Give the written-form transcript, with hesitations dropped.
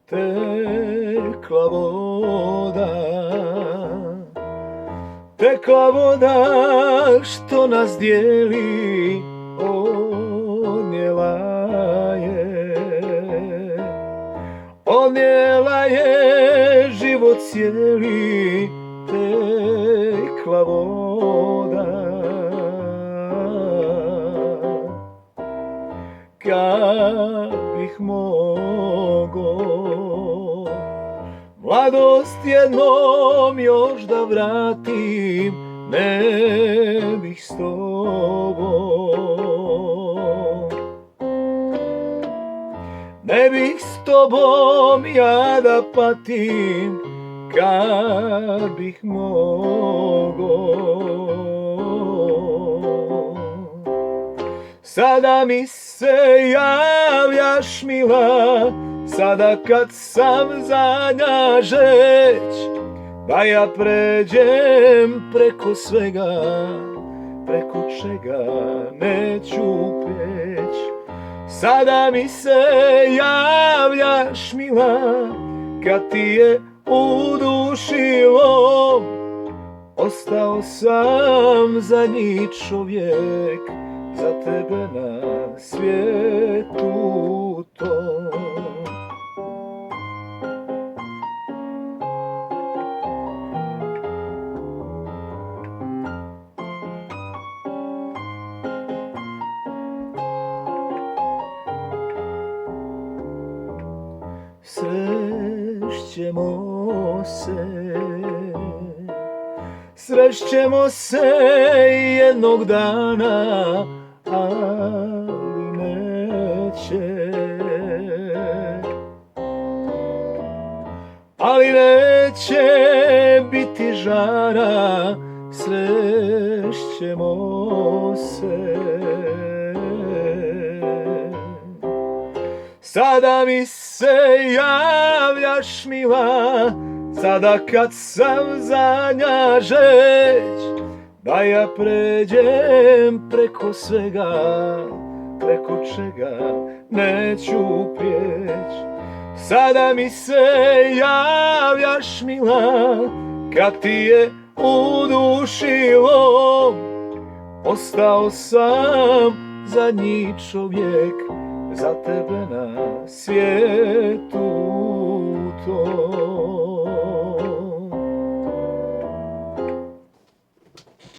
tekla voda, tekla voda što nas dijeli, odnijela je život cijeli, tekla voda. Kad bih mogo mladost jednom još da vratim, ne bih s tobom, ne bih s tobom ja da patim. Kad bih mogo, sada mi se javljaš mila, sada kad sam zadnja žeć, da ja pređem preko svega, preko čega neću peć. Sada mi se javljaš mila, kad ti je udušilo, ostao sam zadnji čovjek za tebe na svijetu tom. Srećemo se jednog dana, ali neće biti žara, srećemo se. Sada mi se javljaš mila, sada kad sam zadnja žeć, da ja pređem preko svega, preko čega neću prijeć. Sada mi se javljaš mila, kad ti je udušilo, ostao sam zadnji čovjek za tebe na svijetu.